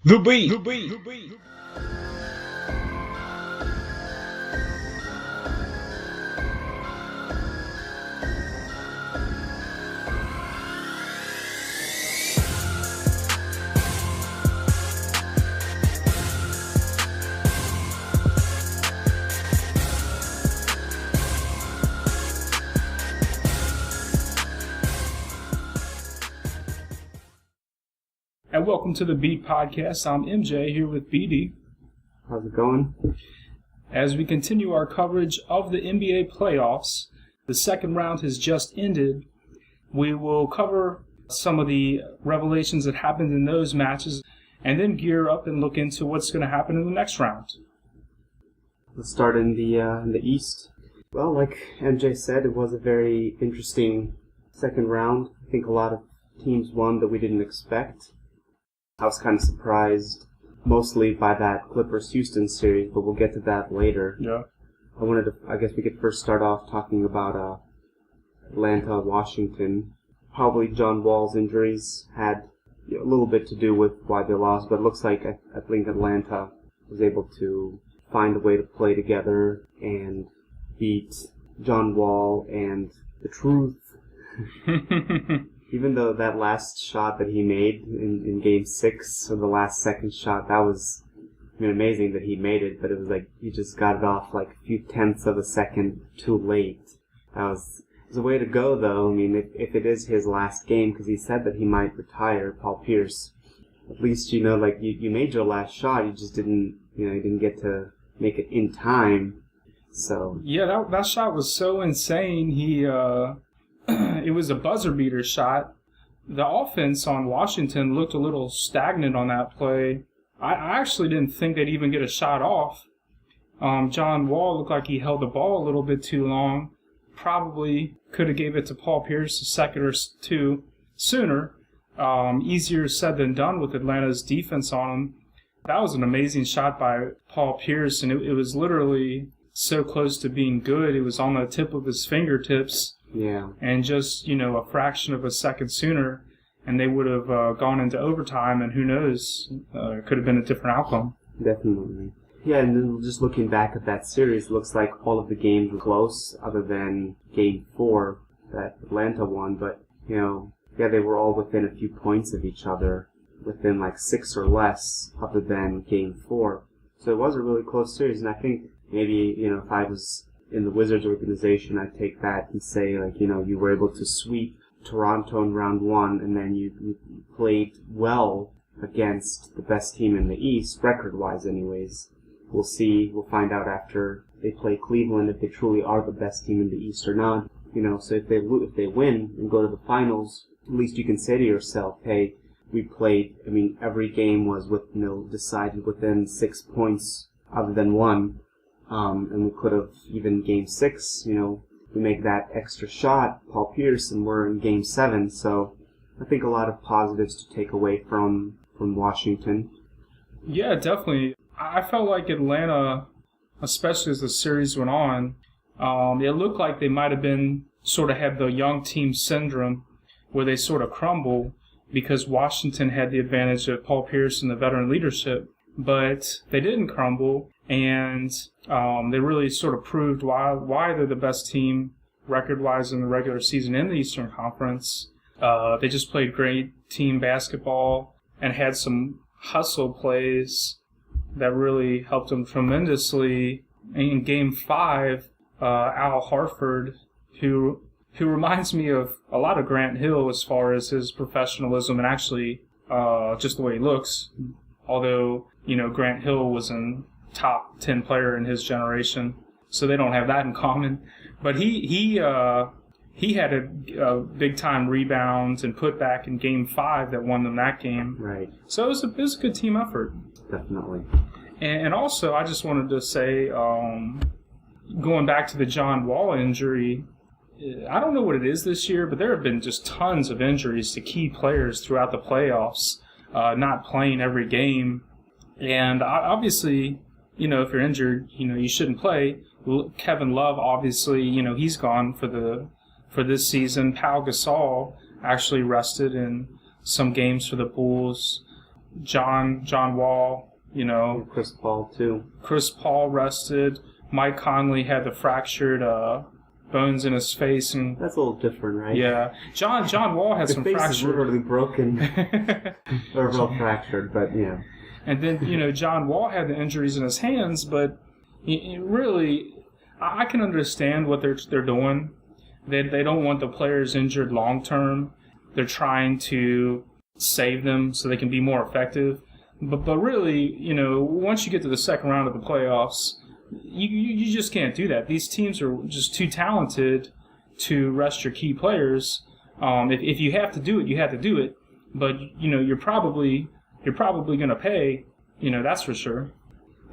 TheBeat. And welcome to the Beat Podcast. I'm MJ here with BD. How's it going? As we continue our coverage of the NBA playoffs, the second round has just ended. We will cover some of the revelations that happened in those matches and then gear up and look into what's going to happen in the next round. Let's start in the East. Well, like MJ said, it was a very interesting second round. I think a lot of teams won that we didn't expect. I was kind of surprised mostly by that Clippers-Houston series, but we'll get to that later. Yeah. I guess we could first start off talking about Atlanta-Washington. Probably John Wall's injuries had a little bit to do with why they lost, but it looks like I think Atlanta was able to find a way to play together and beat John Wall and the truth. Even though that last shot that he made in Game 6, or the last second shot, that was amazing that he made it, but it was like he just got it off like a few tenths of a second too late. It was a way to go, though. I mean, if it is his last game, because he said that he might retire, Paul Pierce, at least, you made your last shot, you just didn't get to make it in time. So yeah, that shot was so insane. It was a buzzer beater shot. The offense on Washington looked a little stagnant on that play. I actually didn't think they'd even get a shot off. John Wall looked like he held the ball a little bit too long. Probably could have gave it to Paul Pierce a second or two sooner. Easier said than done with Atlanta's defense on him. That was an amazing shot by Paul Pierce, and it was literally so close to being good. It was on the tip of his fingertips. Yeah. And just, a fraction of a second sooner, and they would have gone into overtime, and who knows, it could have been a different outcome. Definitely. Yeah, and then just looking back at that series, it looks like all of the games were close, other than Game 4 that Atlanta won. But, they were all within a few points of each other, within like 6 or less, other than Game 4. So it was a really close series, and I think maybe, if I was in the Wizards organization, I'd take that and say, you were able to sweep Toronto in round 1, and then you played well against the best team in the East, record-wise anyways. We'll see. We'll find out after they play Cleveland if they truly are the best team in the East or not. So if they win and go to the finals, at least you can say to yourself, hey, we played, every game was decided within 6 points other than one. And we could have, even Game 6, we make that extra shot, Paul Pierce, and we're in Game 7. So I think a lot of positives to take away from Washington. Yeah, definitely. I felt like Atlanta, especially as the series went on, it looked like they might have been sort of had the young team syndrome where they sort of crumble because Washington had the advantage of Paul Pierce and the veteran leadership. But they didn't crumble, and they really sort of proved why they're the best team record-wise in the regular season in the Eastern Conference. They just played great team basketball and had some hustle plays that really helped them tremendously. In Game 5, Al Horford, who reminds me of a lot of Grant Hill as far as his professionalism and actually just the way he looks, although Grant Hill was a top 10 player in his generation, so they don't have that in common. But he had a big time rebound and put back in Game 5 that won them that game. Right. So it was a good team effort. Definitely. And also, I just wanted to say, going back to the John Wall injury, I don't know what it is this year, but there have been just tons of injuries to key players throughout the playoffs, not playing every game. And obviously, if you're injured, you shouldn't play. Kevin Love, obviously, he's gone for this season. Pau Gasol actually rested in some games for the Bulls. John Wall, And Chris Paul, too. Chris Paul rested. Mike Conley had the fractured bones in his face, and That's a little different, right? yeah, John Wall had some His face is fractured. literally broken or real fractured, but yeah. And then John Wall had the injuries in his hands, but really, I can understand what they're doing. They don't want the players injured long term. They're trying to save them so they can be more effective. But really, once you get to the second round of the playoffs, you just can't do that. These teams are just too talented to rest your key players. If you have to do it, you have to do it. But you're probably going to pay. That's for sure.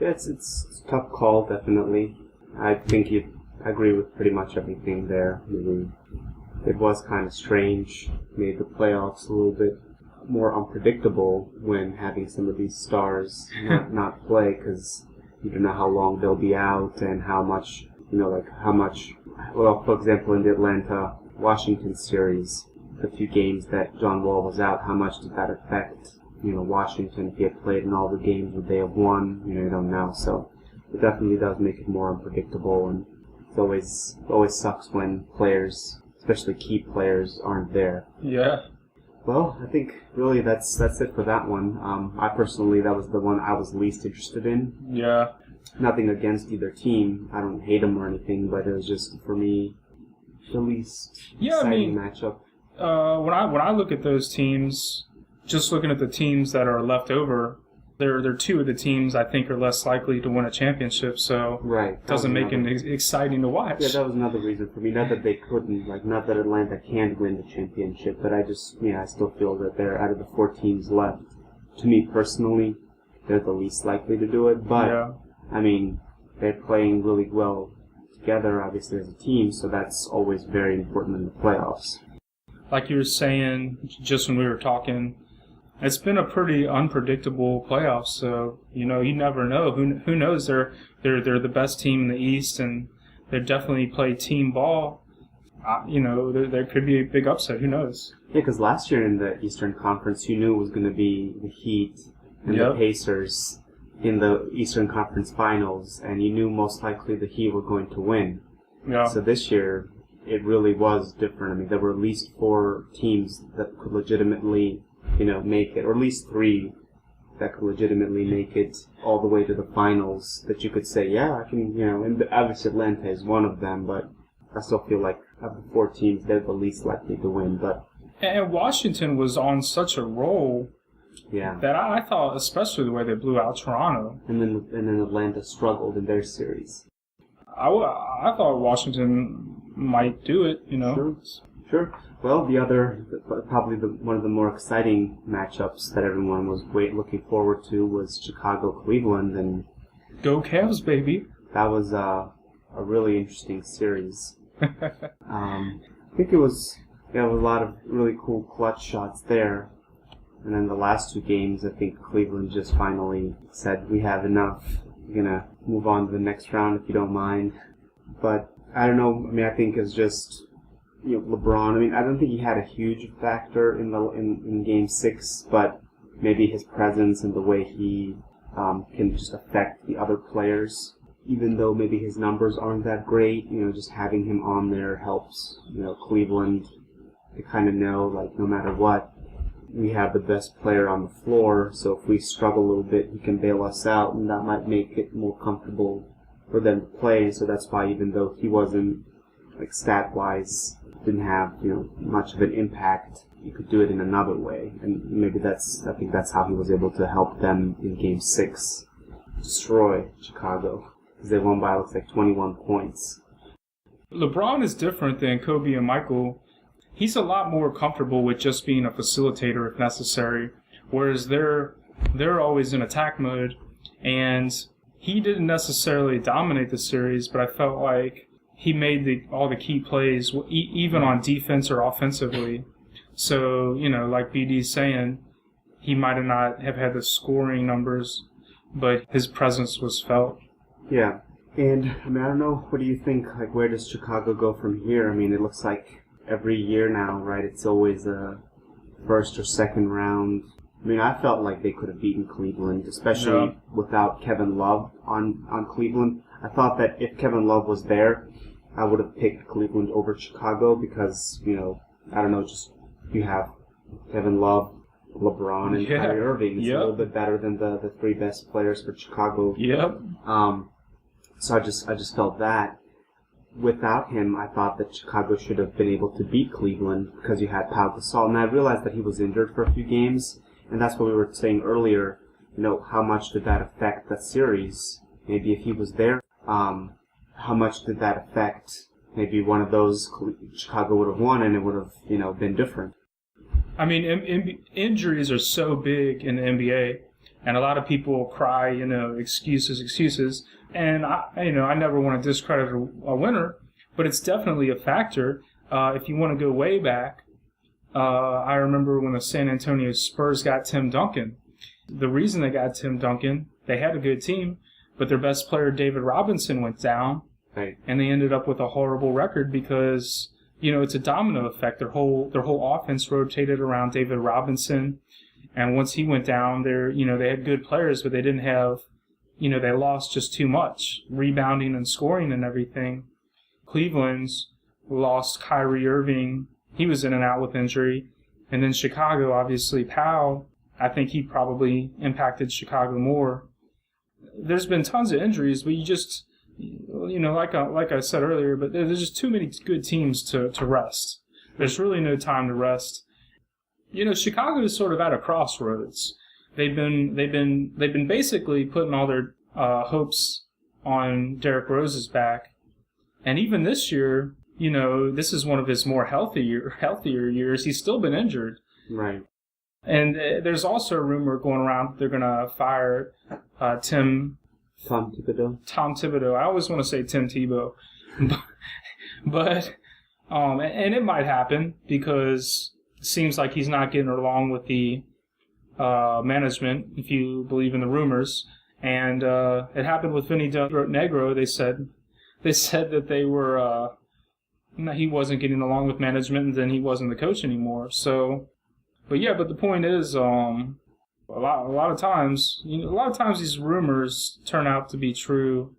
Yeah, it's a tough call, definitely. I think I agree with pretty much everything there. Really, it was kind of strange. Made the playoffs a little bit more unpredictable when having some of these stars not play, because you don't know how long they'll be out and how much. Well, for example, in the Atlanta-Washington series, the few games that John Wall was out, how much did that affect Washington? If he had played in all the games, would they have won? You don't know. So it definitely does make it more unpredictable, and it always sucks when players, especially key players, aren't there. Yeah. Well, I think really that's it for that one. I personally, that was the one I was least interested in. Yeah. Nothing against either team. I don't hate them or anything, but it was just, for me, the least exciting matchup. When I look at those teams, just looking at the teams that are left over, they're two of the teams I think are less likely to win a championship, so it doesn't make it exciting to watch. Yeah, that was another reason for me. Not that they couldn't, not that Atlanta can't win the championship, but I still feel that they're, out of the 4 teams left, to me personally, they're the least likely to do it. But, yeah. I mean, they're playing really well together, obviously, as a team, so that's always very important in the playoffs. Like you were saying just when we were talking, it's been a pretty unpredictable playoffs, so you never know. Who knows? They're the best team in the East, and they definitely play team ball. There could be a big upset. Who knows? Yeah, because last year in the Eastern Conference, you knew it was going to be the Heat and the Pacers in the Eastern Conference Finals, and you knew most likely the Heat were going to win. Yeah. So this year, it really was different. I mean, there were at least 4 teams that could legitimately make it, or at least 3 that could legitimately make it all the way to the finals, that you could say, yeah, I can, and obviously Atlanta is one of them, but I still feel like of the 4 teams, they're the least likely to win. And Washington was on such a roll that I thought, especially the way they blew out Toronto. And then Atlanta struggled in their series. I thought Washington might do it, Sure. Well, probably one of the more exciting matchups that everyone was looking forward to was Chicago-Cleveland, and go Cavs, baby. That was a really interesting series. I think it was a lot of really cool clutch shots there, and then the last 2 games, I think Cleveland just finally said, we have enough. We're gonna move on to the next round if you don't mind. But I don't know. I mean, I think it's just. LeBron, I mean, I don't think he had a huge factor in Game 6, but maybe his presence and the way he can just affect the other players, even though maybe his numbers aren't that great, just having him on there helps, Cleveland to kind of know, no matter what, we have the best player on the floor, so if we struggle a little bit, he can bail us out, and that might make it more comfortable for them to play, so that's why even though he wasn't, stat-wise, didn't have much of an impact, you could do it in another way, and maybe I think that's how he was able to help them in Game 6 destroy Chicago, because they won by 21 points. LeBron is different than Kobe and Michael. He's a lot more comfortable with just being a facilitator if necessary, whereas they're always in attack mode, and he didn't necessarily dominate the series, but I felt like he made all the key plays, even on defense or offensively. So, like BD's saying, he might not have had the scoring numbers, but his presence was felt. Yeah. And, I mean, I don't know, what do you think? Where does Chicago go from here? I mean, it looks like every year now, right, it's always a first or second round I mean, I felt like they could have beaten Cleveland, especially without Kevin Love on Cleveland. I thought that if Kevin Love was there, I would have picked Cleveland over Chicago because, I don't know, just you have Kevin Love, LeBron, and Kyrie Irving. It's a little bit better than the three best players for Chicago. Yep. So I just felt that. Without him, I thought that Chicago should have been able to beat Cleveland because you had Pau Gasol, and I realized that he was injured for a few games, and that's what we were saying earlier. How much did that affect the series? Maybe if he was there, how much did that affect? Maybe one of those Chicago would have won, and it would have, been different. I mean, injuries are so big in the NBA, and a lot of people cry, excuses. And I never want to discredit a winner, but it's definitely a factor. If you want to go way back, I remember when the San Antonio Spurs got Tim Duncan. The reason they got Tim Duncan, they had a good team, but their best player, David Robinson, went down, right, and they ended up with a horrible record because it's a domino effect. Their whole offense rotated around David Robinson, and once he went down, they had good players, but they didn't have. They lost just too much, rebounding and scoring and everything. Cleveland's lost Kyrie Irving. He was in and out with injury. And then Chicago, obviously, Powell, I think he probably impacted Chicago more. There's been tons of injuries, but you just, like I said earlier, but there's just too many good teams to rest. There's really no time to rest. Chicago is sort of at a crossroads. They've been basically putting all their hopes on Derrick Rose's back, and even this year, this is one of his more healthier years. He's still been injured, right? And there's also a rumor going around that they're gonna fire Tom Thibodeau. I always want to say Tim Tebow, but and it might happen because it seems like he's not getting along with the management, if you believe in the rumors, and it happened with Vinny Del Negro. They said that they were he wasn't getting along with management, and then he wasn't the coach anymore. So, but the point is, a lot of times these rumors turn out to be true.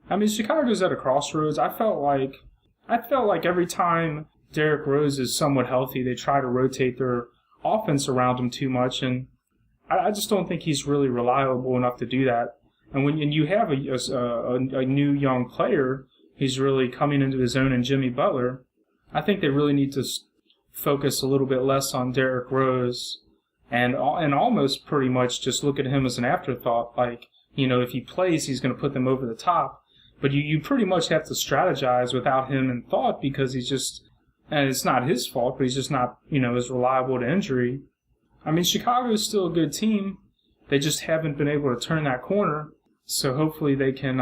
I mean, Chicago's at a crossroads. I felt like every time Derrick Rose is somewhat healthy, they try to rotate their offense around him too much, and I just don't think he's really reliable enough to do that. And when you have a new young player, he's really coming into his own in Jimmy Butler, I think they really need to focus a little bit less on Derrick Rose and almost pretty much just look at him as an afterthought. Like, if he plays, he's going to put them over the top. But you pretty much have to strategize without him in thought because he's just, and it's not his fault, but he's just not, as reliable to injury. I mean, Chicago's still a good team. They just haven't been able to turn that corner. So hopefully they can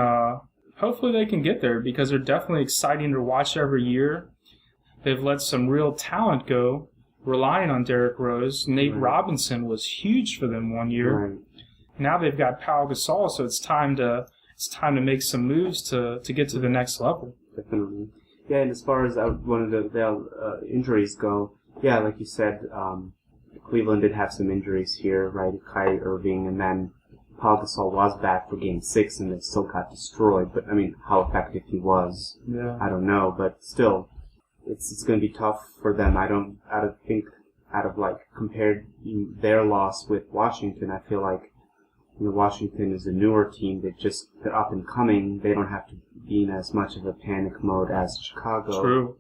get there because they're definitely exciting to watch every year. They've let some real talent go, relying on Derrick Rose. Nate Robinson was huge for them one year. Right. Now they've got Pau Gasol, so it's time to make some moves to get to the next level. Definitely. Yeah, and as far as one of the injuries go, like you said, Cleveland did have some injuries here, right? Kyrie Irving, and then Pau Gasol was back for Game 6, and they still got destroyed. But I mean, how effective he was, I don't know. But still, it's going to be tough for them. Compared their loss with Washington, I feel like Washington is a newer team. They're up and coming. They don't have to be in as much of a panic mode as Chicago. True.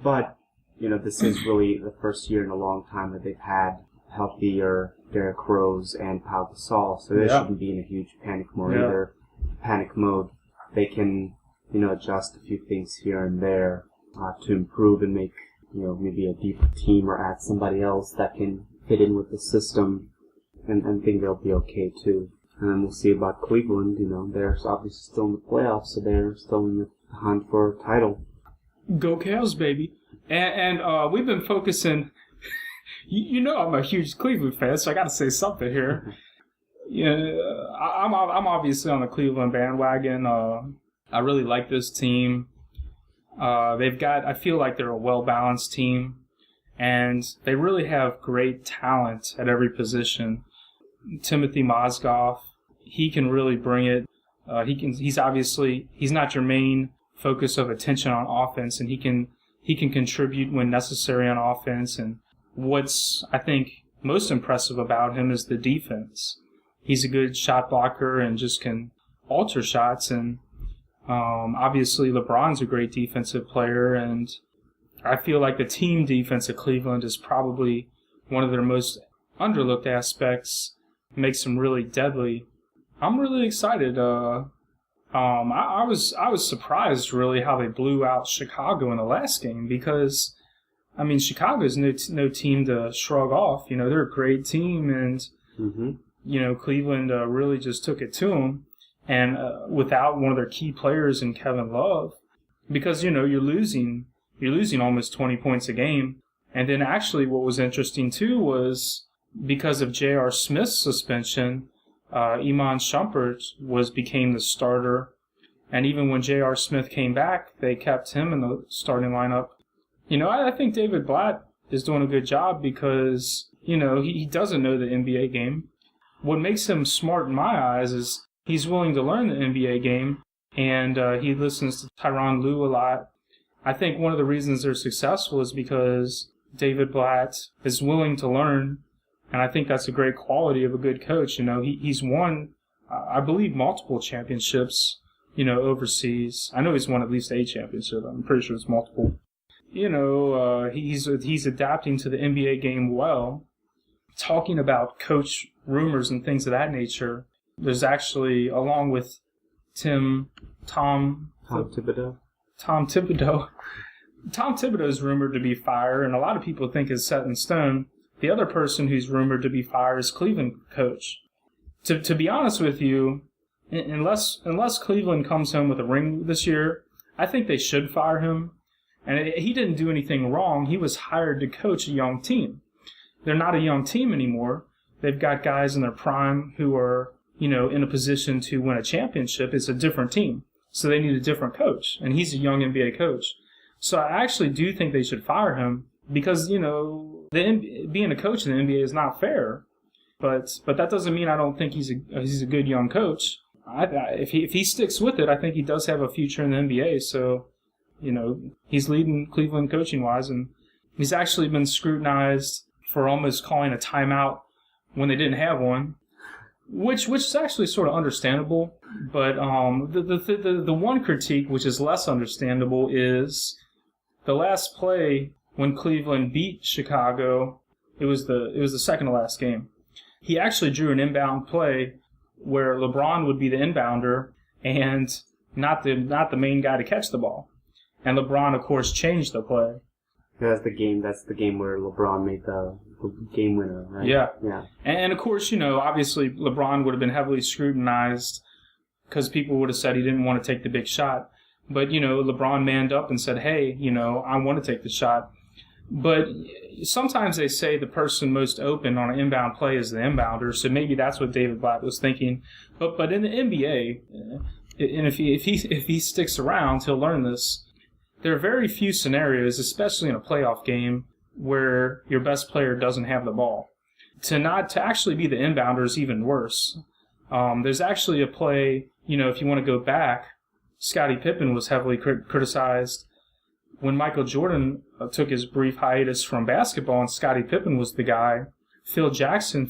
But this is really the first year in a long time that they've had healthier Derrick Rose and Pau Gasol, so they shouldn't be in a huge panic mode either. Panic mode, they can, adjust a few things here and there to improve and make, maybe a deeper team or add somebody else that can fit in with the system, and think they'll be okay too. And then we'll see about Cleveland. They're obviously still in the playoffs, so they're still in the hunt for a title. Go Cavs, baby. And we've been focusing. I'm a huge Cleveland fan, so I got to say something here. I'm obviously on the Cleveland bandwagon. I really like this team. I feel like they're a well-balanced team. And they really have great talent at every position. Timothy Mozgov, he can really bring it. He's not your main focus of attention on offense, and he can contribute when necessary on offense. And what's, I think, most impressive about him is the defense. He's a good shot blocker and just can alter shots. And obviously LeBron's a great defensive player, and I feel like the team defense at Cleveland is probably one of their most underlooked aspects. Makes them really deadly. I'm really excited. I was surprised really how they blew out Chicago in the last game, because I mean Chicago's no team to shrug off. They're a great team, and Cleveland really just took it to them, and without one of their key players in Kevin Love, because you're losing almost 20 points a game. And then actually what was interesting too was because of J.R. Smith's suspension, Iman Shumpert became the starter. And even when J.R. Smith came back, they kept him in the starting lineup. I think David Blatt is doing a good job because, he doesn't know the NBA game. What makes him smart in my eyes is he's willing to learn the NBA game, and he listens to Tyronn Lue a lot. I think one of the reasons they're successful is because David Blatt is willing to learn, and I think that's a great quality of a good coach. He's won, I believe, multiple championships, overseas. I know he's won at least a championship. I'm pretty sure it's multiple. He's adapting to the NBA game well. Talking about coach rumors and things of that nature, there's actually, along with Tom Thibodeau. Tom Thibodeau is rumored to be fired, and a lot of people think is set in stone. The other person who's rumored to be fired is Cleveland coach. To be honest with you, unless Cleveland comes home with a ring this year, I think they should fire him. And he didn't do anything wrong. He was hired to coach a young team. They're not a young team anymore. They've got guys in their prime who are, in a position to win a championship. It's a different team. So they need a different coach, and he's a young NBA coach. So I actually do think they should fire him because, being a coach in the NBA is not fair. But that doesn't mean I don't think he's a good young coach. If he sticks with it, I think he does have a future in the NBA. So, he's leading Cleveland coaching-wise, and he's actually been scrutinized for almost calling a timeout when they didn't have one. Which is actually sort of understandable, but the one critique which is less understandable is the last play when Cleveland beat Chicago. It was the second to last game. He actually drew an inbound play where LeBron would be the inbounder and not the main guy to catch the ball. And LeBron, of course, changed the play. That's the game where LeBron made the game winner, right? Yeah. And of course, obviously LeBron would have been heavily scrutinized because people would have said he didn't want to take the big shot. But, LeBron manned up and said, hey, I want to take the shot. But sometimes they say the person most open on an inbound play is the inbounder, so maybe that's what David Blatt was thinking. But in the NBA, and if he sticks around, he'll learn this. There are very few scenarios, especially in a playoff game, where your best player doesn't have the ball. To actually be the inbounder is even worse. There's actually a play, if you want to go back, Scottie Pippen was heavily criticized when Michael Jordan took his brief hiatus from basketball and Scottie Pippen was the guy. Phil Jackson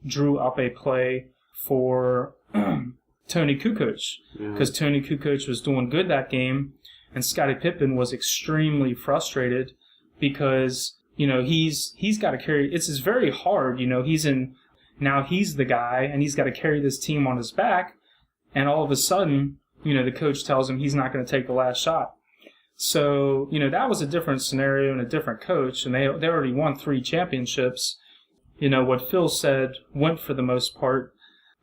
drew up a play for Tony Kukoc because Tony Kukoc was doing good that game. And Scottie Pippen was extremely frustrated because, he's got to carry, it's very hard, now he's the guy and he's got to carry this team on his back. And all of a sudden, the coach tells him he's not going to take the last shot. So, that was a different scenario and a different coach. And they already won 3 championships. What Phil said went for the most part.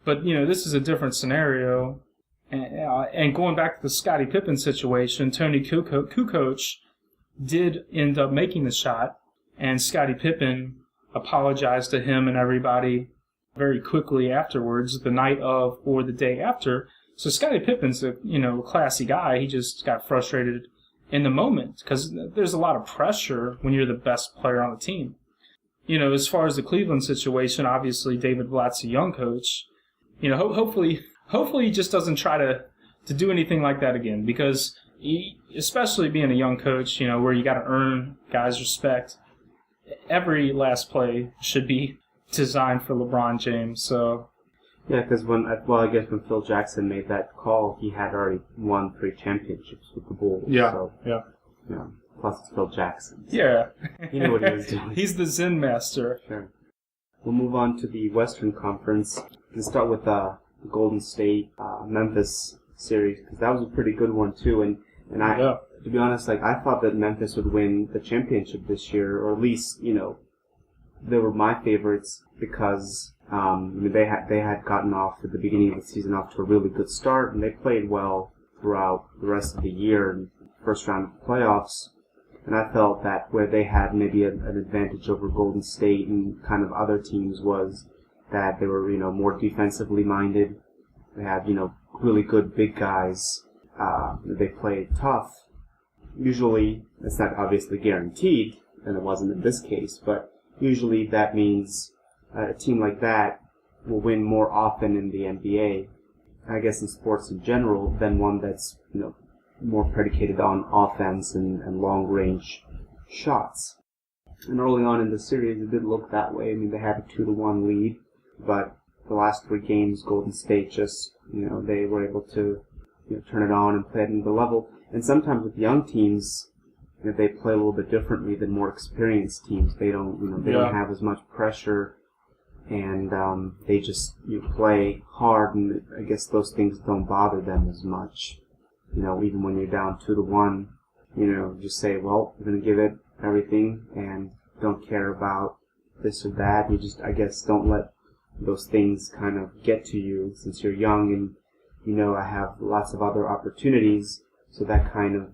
But, this is a different scenario. And going back to the Scottie Pippen situation, Tony Kukoc did end up making the shot, and Scottie Pippen apologized to him and everybody very quickly afterwards, the night of or the day after. So Scottie Pippen's a classy guy. He just got frustrated in the moment, because there's a lot of pressure when you're the best player on the team. As far as the Cleveland situation, obviously David Blatt's a young coach. Hopefully he just doesn't try to do anything like that again, because especially being a young coach, where you got to earn guys' respect, every last play should be designed for LeBron James. So yeah, because I guess when Phil Jackson made that call, he had already won 3 championships with the Bulls. Yeah, so, yeah. Plus it's Phil Jackson. So Yeah. he knew what he was doing. He's the Zen master. Sure. We'll move on to the Western Conference. Let's start with the Golden State Memphis series, because that was a pretty good one too. And to be honest, I thought that Memphis would win the championship this year, or at least they were my favorites because they had gotten off at the beginning of the season off to a really good start, and they played well throughout the rest of the year and first round of the playoffs. And I felt that where they had maybe an advantage over Golden State and kind of other teams was that they were more defensively minded. They had really good big guys. They played tough. Usually, it's not obviously guaranteed, and it wasn't in this case, but usually that means a team like that will win more often in the NBA, I guess in sports in general, than one that's more predicated on offense and long-range shots. And early on in the series, it did look that way. I mean, they had a 2-1 lead, but the last 3 games, Golden State just, they were able to turn it on and play at another level. And sometimes with young teams, they play a little bit differently than more experienced teams. They don't, don't have as much pressure, and they just play hard. And I guess those things don't bother them as much. Even when you're down 2-1, just say, well, we're gonna give it everything and don't care about this or that. You just, I guess, don't let those things kind of get to you since you're young and I have lots of other opportunities, so that kind of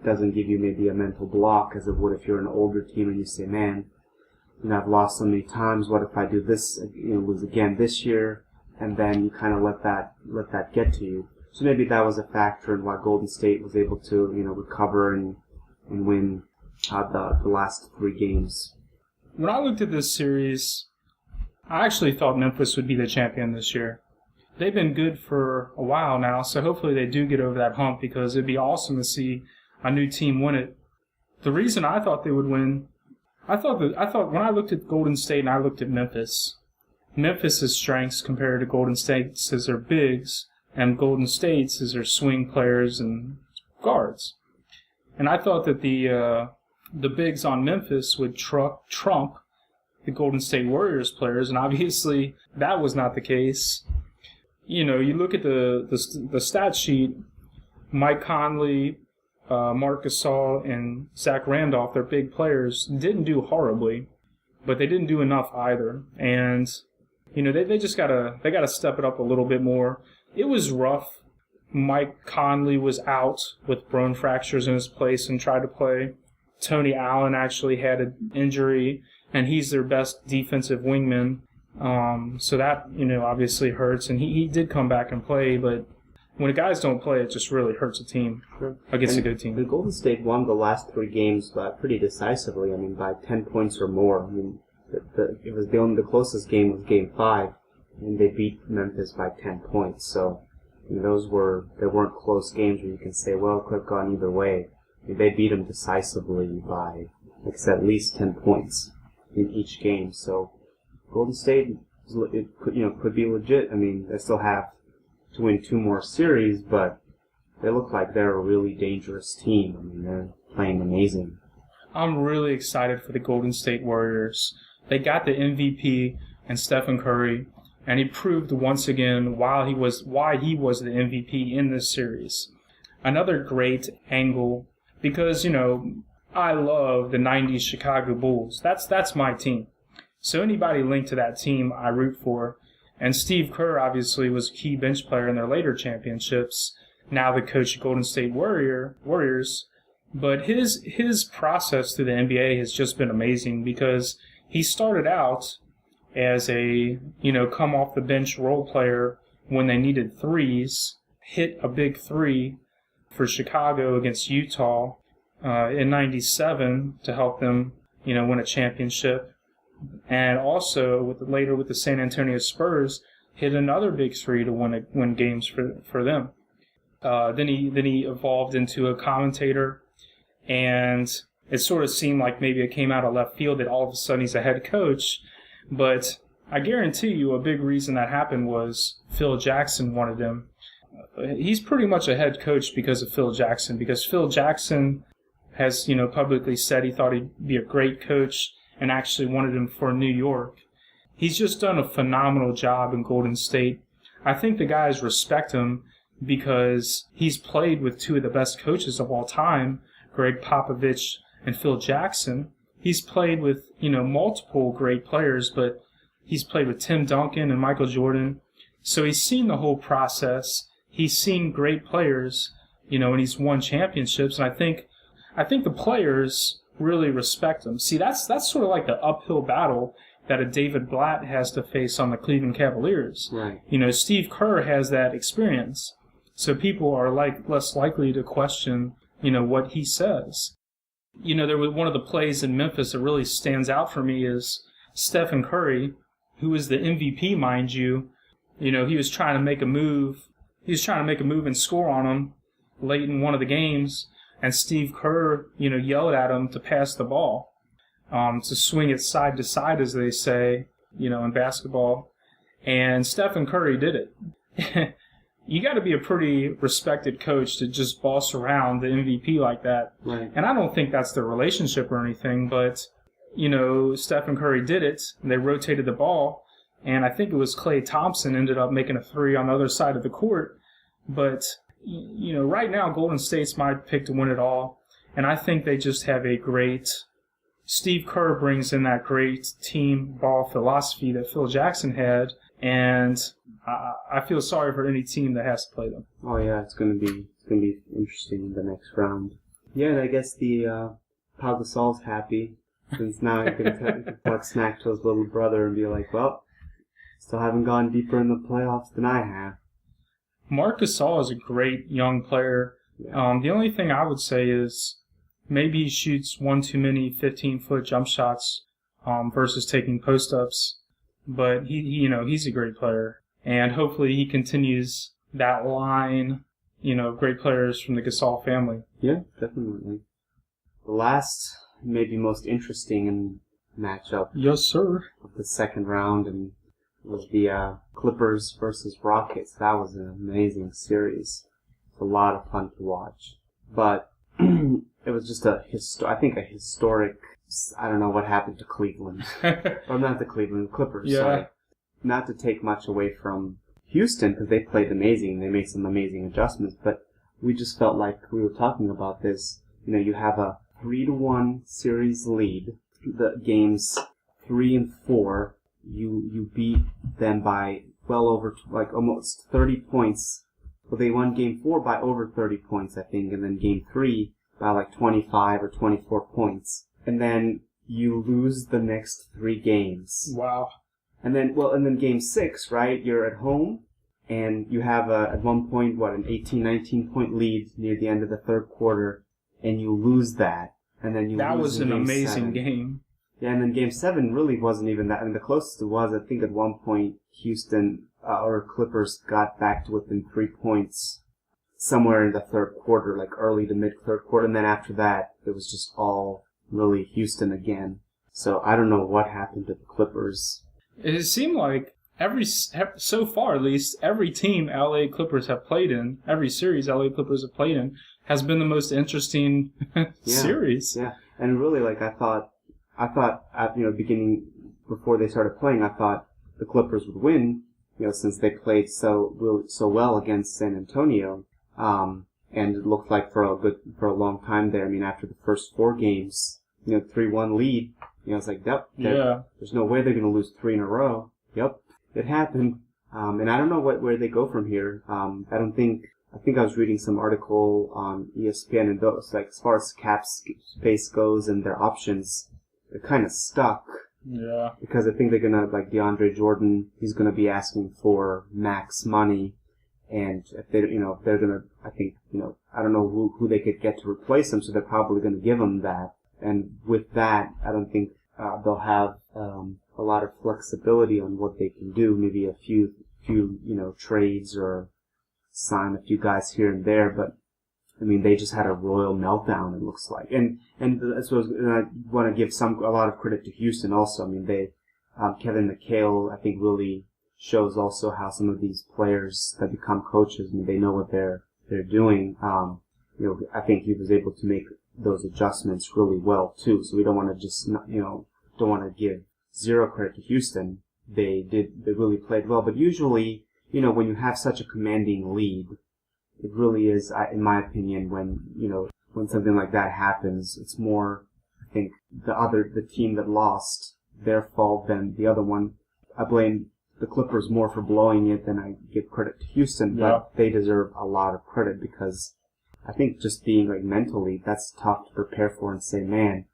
doesn't give you maybe a mental block as it would if you're an older team and you say, man, I've lost so many times, what if I do this, lose again this year, and then you kind of let that get to you. So maybe that was a factor in why Golden State was able to, recover and win the last 3 games. When I looked at this series, I actually thought Memphis would be the champion this year. They've been good for a while now, so hopefully they do get over that hump, because it'd be awesome to see a new team win it. The reason I thought they would win, I thought when I looked at Golden State and I looked at Memphis' strengths compared to Golden State's is their bigs, and Golden State's is their swing players and guards. And I thought that the bigs on Memphis would trump the Golden State Warriors players, and obviously that was not the case. You look at the stat sheet, Mike Conley, Marc Gasol, and Zach Randolph, their big players, didn't do horribly, but they didn't do enough either. And they just gotta step it up a little bit more. It was rough. Mike Conley was out with bone fractures in his place and tried to play. Tony Allen actually had an injury, and he's their best defensive wingman. So that, obviously hurts. And he did come back and play, but when the guys don't play, it just really hurts a team against a good team. The Golden State won the last 3 games pretty decisively. I mean, by 10 points or more. I mean, it was the closest game was Game 5, and they beat Memphis by 10 points. So they weren't close games where you can say, well, it could have gone either way. I mean, they beat them decisively by, like I said, at least 10 points in each game. So Golden State, could be legit. I mean, they still have to win 2 more series, but they look like they're a really dangerous team. I mean, they're playing amazing. I'm really excited for the Golden State Warriors. They got the MVP and Stephen Curry, and he proved once again why he was the MVP in this series. Another great angle, because I love the '90s Chicago Bulls. That's my team. So anybody linked to that team, I root for. And Steve Kerr obviously was a key bench player in their later championships. Now the coach of Golden State Warriors. But his process through the NBA has just been amazing, because he started out as a, come off the bench role player when they needed threes, hit a big 3 for Chicago against Utah, in '97 to help them, win a championship. And also later with the San Antonio Spurs, hit another big three to win games for them. Then he evolved into a commentator, and it sort of seemed like maybe it came out of left field that all of a sudden he's a head coach. But I guarantee you a big reason that happened was Phil Jackson wanted him. He's pretty much a head coach because of Phil Jackson, because Phil Jackson has, publicly said he thought he'd be a great coach and actually wanted him for New York. He's just done a phenomenal job in Golden State. I think the guys respect him because he's played with two of the best coaches of all time, Greg Popovich and Phil Jackson. He's played with, multiple great players, but he's played with Tim Duncan and Michael Jordan. So he's seen the whole process. He's seen great players, and he's won championships. And I think the players really respect him. See, that's sort of like the uphill battle that a David Blatt has to face on the Cleveland Cavaliers. Right. Steve Kerr has that experience. So people are less likely to question, what he says. There was one of the plays in Memphis that really stands out for me is Stephen Curry, who is the MVP, mind you. He was trying to make a move. He was trying to make a move and score on him late in one of the games, and Steve Kerr, yelled at him to pass the ball, to swing it side to side, as they say, in basketball. And Stephen Curry did it. You got to be a pretty respected coach to just boss around the MVP like that. Right. And I don't think that's their relationship or anything, but, Stephen Curry did it, and they rotated the ball, and I think it was Klay Thompson ended up making a three on the other side of the court. But, right now Golden State's my pick to win it all, and I think they just have a great... Steve Kerr brings in that great team ball philosophy that Phil Jackson had, and I feel sorry for any team that has to play them. Oh yeah, it's gonna be interesting in the next round. Yeah, and I guess the Pau Gasol's happy since now he can talk smack to his little brother and be like, well, still haven't gone deeper in the playoffs than I have. Marc Gasol is a great young player. Yeah. The only thing I would say is maybe he shoots one too many 15-foot jump shots versus taking post-ups. But he's a great player. And hopefully he continues that line, of great players from the Gasol family. Yeah, definitely. The last, maybe most interesting matchup. Yes, sir. Of the second round and was the Clippers versus Rockets. That was an amazing series. It's a lot of fun to watch. But it was just a historic, I don't know what happened to Cleveland. Or not the Cleveland, Clippers, yeah. Sorry. Not to take much away from Houston, because they played amazing. They made some amazing adjustments, but we just felt like we were talking about this. You have a 3-1 series lead. The games 3 and 4, you beat them by well over, almost 30 points. Well, they won game 4 by over 30 points, I think, and then game 3 by 25 or 24 points. And then you lose the next 3 games. Wow. And then game 6, right? You're at home, and you have at one point, an 18, 19 point lead near the end of the third quarter, and you lose that. And then you That lose was an game amazing 7. game. Yeah, and then game 7 really wasn't even that. And the closest it was, I think at one point, Houston or Clippers got back to within 3 points somewhere in the third quarter, early to mid third quarter. And then after that, it was just all really Houston again. So I don't know what happened to the Clippers. It seemed like so far at least, every team LA Clippers have played in, every series LA Clippers have played in, has been the most interesting series. Yeah, and really, I thought at beginning, before they started playing, I thought the Clippers would win, since they played so well against San Antonio, and it looked like for a long time there. I mean, after the first 4 games, 3-1 lead. It's like, yep, there's no way they're going to lose 3 in a row. Yep, it happened. And I don't know where they go from here. I think I was reading some article on ESPN, and those, as far as cap space goes and their options, they're kind of stuck. Yeah. Because I think they're going to, DeAndre Jordan, he's going to be asking for max money. And if they, if they're gonna, I think, I don't know who they could get to replace him, so they're probably gonna give him that. And with that, I don't think they'll have a lot of flexibility on what they can do. Maybe a few trades or sign a few guys here and there. But I mean, they just had a royal meltdown. It looks like, and that's what I want to give a lot of credit to Houston also. I mean, Kevin McHale, I think, really shows also how some of these players that become coaches, I mean, they know what they're doing. I think he was able to make those adjustments really well too. So we don't want to just, don't want to give zero credit to Houston. They really played well. But usually, when you have such a commanding lead, it really is, in my opinion, when something like that happens, it's more, I think, the team that lost, their fault than the other one. I blame the Clippers more for blowing it than I give credit to Houston, but they deserve a lot of credit because I think just being mentally, that's tough to prepare for and say, man,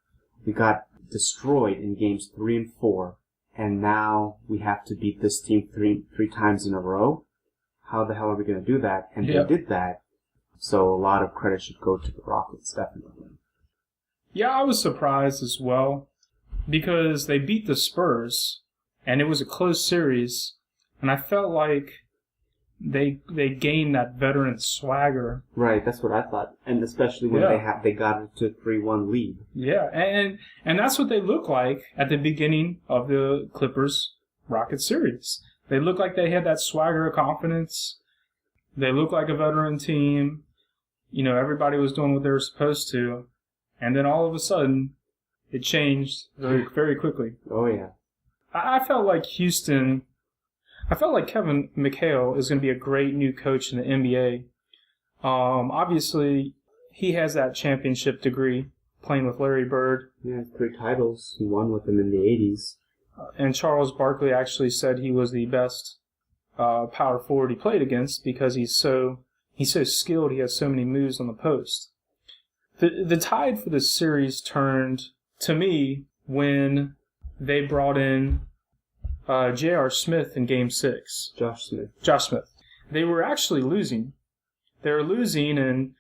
we got destroyed in games 3 and 4, and now we have to beat this team three times in a row. How the hell are we going to do that? And they did that. So a lot of credit should go to the Rockets, definitely. Yeah, I was surprised as well because they beat the Spurs, and it was a close series, and I felt like they gained that veteran swagger. Right, that's what I thought, and especially when they got it to a 3-1 lead. Yeah, and that's what they look like at the beginning of the Clippers-Rockets series. They look like they had that swagger of confidence. They look like a veteran team. Everybody was doing what they were supposed to, and then all of a sudden, it changed very, very quickly. Oh yeah. I felt like Kevin McHale is going to be a great new coach in the NBA. Obviously, he has that championship degree playing with Larry Bird. Yeah, 3 titles. He won with them in the 80s. And Charles Barkley actually said he was the best power forward he played against because he's so skilled. He has so many moves on the post. The tide for this series turned, to me, when they brought in J.R. Smith in Game 6. Josh Smith. They were actually losing. They were losing, and,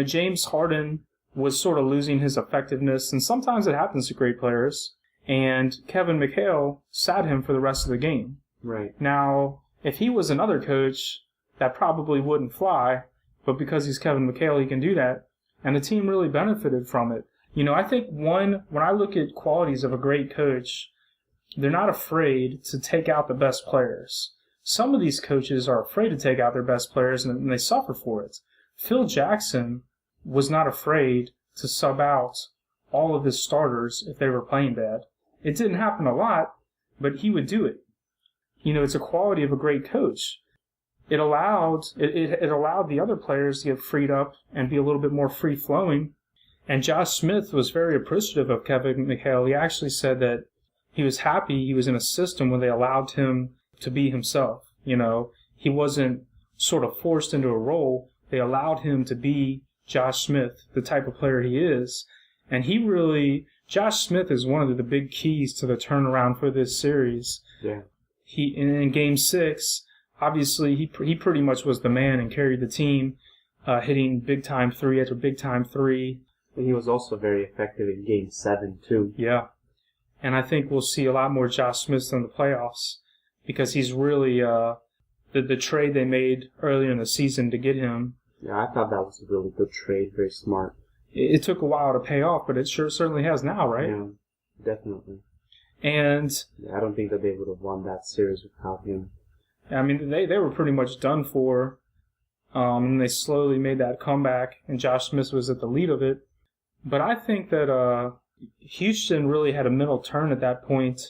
James Harden was sort of losing his effectiveness, and sometimes it happens to great players, and Kevin McHale sat him for the rest of the game. Right. Now, if he was another coach, that probably wouldn't fly, but because he's Kevin McHale, he can do that, and the team really benefited from it. I think when I look at qualities of a great coach, they're not afraid to take out the best players. Some of these coaches are afraid to take out their best players, and they suffer for it. Phil Jackson was not afraid to sub out all of his starters if they were playing bad. It didn't happen a lot, but he would do it. It's a quality of a great coach. It allowed the other players to get freed up and be a little bit more free-flowing. And Josh Smith was very appreciative of Kevin McHale. He actually said that he was happy he was in a system where they allowed him to be himself. He wasn't sort of forced into a role. They allowed him to be Josh Smith, the type of player he is. And Josh Smith is one of the big keys to the turnaround for this series. Yeah. In Game 6, obviously, he pretty much was the man and carried the team, hitting big-time 3 after big-time 3. And he was also very effective in Game 7, too. Yeah. And I think we'll see a lot more Josh Smith in the playoffs because he's really the trade they made earlier in the season to get him. Yeah, I thought that was a really good trade, very smart. It took a while to pay off, but it certainly has now, right? Yeah, definitely. And I don't think that they would have won that series without him. I mean, they were pretty much done for, and they slowly made that comeback, and Josh Smith was at the lead of it. But I think that Houston really had a mental turn at that point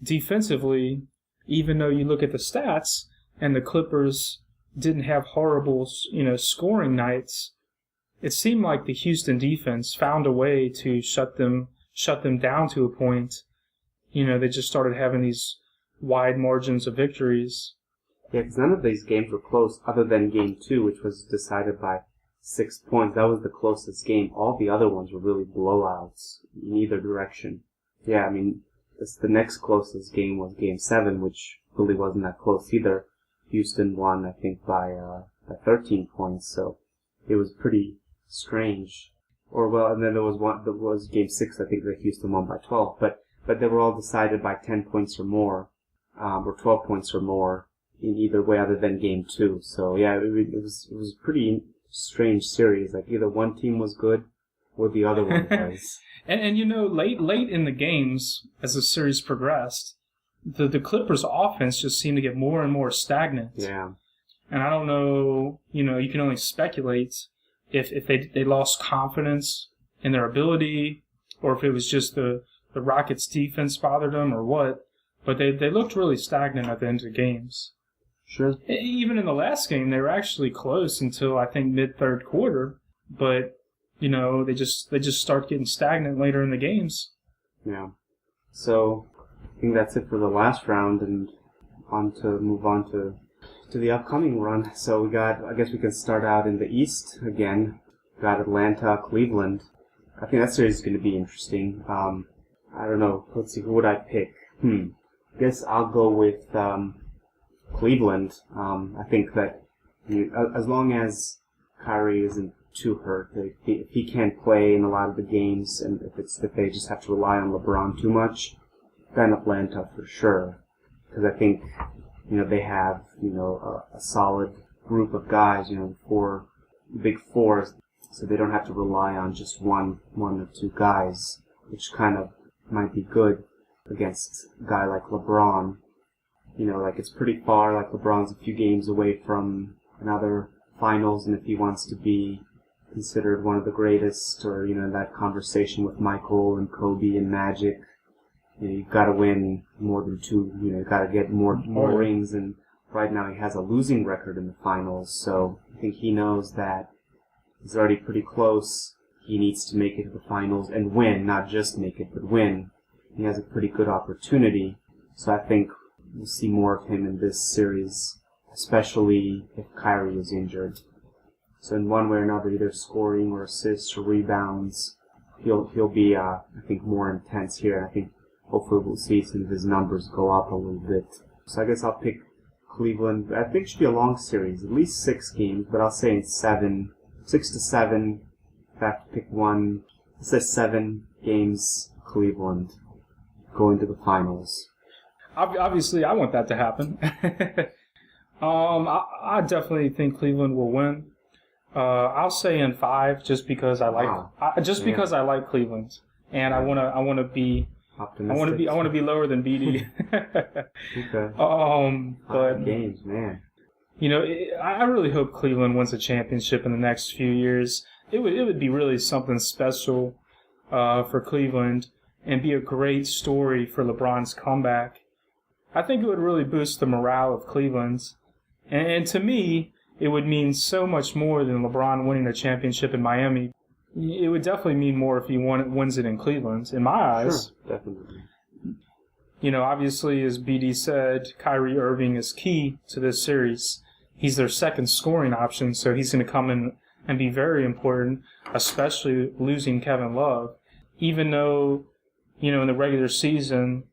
defensively, even though you look at the stats, and the Clippers didn't have horrible, scoring nights. It seemed like the Houston defense found a way to shut them down to a point. They just started having these wide margins of victories. Yeah, because none of these games were close other than Game 2, which was decided by 6 points. That was the closest game. All the other ones were really blowouts in either direction. Yeah, I mean, the next closest game was Game 7, which really wasn't that close either. Houston won, I think, by by 13 points. So it was pretty strange. And then there was game 6, I think that Houston won by 12. But they were all decided by 10 points or more, or 12 points or more in either way other than game 2. So yeah, it was a pretty strange series. Like either one team was good or the other one was. and late in the games, as the series progressed, the Clippers' offense just seemed to get more and more stagnant. Yeah. And I don't know, you can only speculate if they lost confidence in their ability, or if it was just the Rockets' defense bothered them, or what. But they looked really stagnant at the end of the games. Sure. Even in the last game, they were actually close until I think mid-third quarter. But they just start getting stagnant later in the games. Yeah. So I think that's it for the last round, and move on to the upcoming run. So I guess we can start out in the East again. We got Atlanta, Cleveland. I think that series is going to be interesting. I don't know. Let's see, who would I pick? I guess I'll go with Cleveland. I think that as long as Kyrie isn't too hurt, if he can't play in a lot of the games, and if they just have to rely on LeBron too much, then Atlanta for sure. Because I think they have a solid group of guys, the big four, so they don't have to rely on just one or two guys, which kind of might be good against a guy like LeBron. Like it's pretty far, like LeBron's a few games away from another finals, and if he wants to be considered one of the greatest, or in that conversation with Michael and Kobe and Magic, you've got to win more than two. You've got to get more rings, and right now he has a losing record in the finals, so I think he knows that he's already pretty close. He needs to make it to the finals and win, not just make it, but win. He has a pretty good opportunity, so I think we'll see more of him in this series, especially if Kyrie is injured. So in one way or another, either scoring or assists or rebounds, he'll be, I think, more intense here. And I think hopefully we'll see some of his numbers go up a little bit. So I guess I'll pick Cleveland. I think it should be a long series, at least 6 games, but I'll say in 6 to 7. If I have to pick one, I'll say 7 games, Cleveland, going to the finals. Obviously, I want that to happen. I definitely think Cleveland will win. I'll say in 5, just because I like Cleveland, and I want to be optimistic. I want to be lower than BD. Okay. But games, man. I really hope Cleveland wins a championship in the next few years. It would be really something special for Cleveland, and be a great story for LeBron's comeback. I think it would really boost the morale of Cleveland, and to me, it would mean so much more than LeBron winning a championship in Miami. It would definitely mean more if he wins it in Cleveland, in my eyes. Sure, definitely. Obviously, as BD said, Kyrie Irving is key to this series. He's their second scoring option, so he's going to come in and be very important, especially losing Kevin Love. Even though, in the regular season,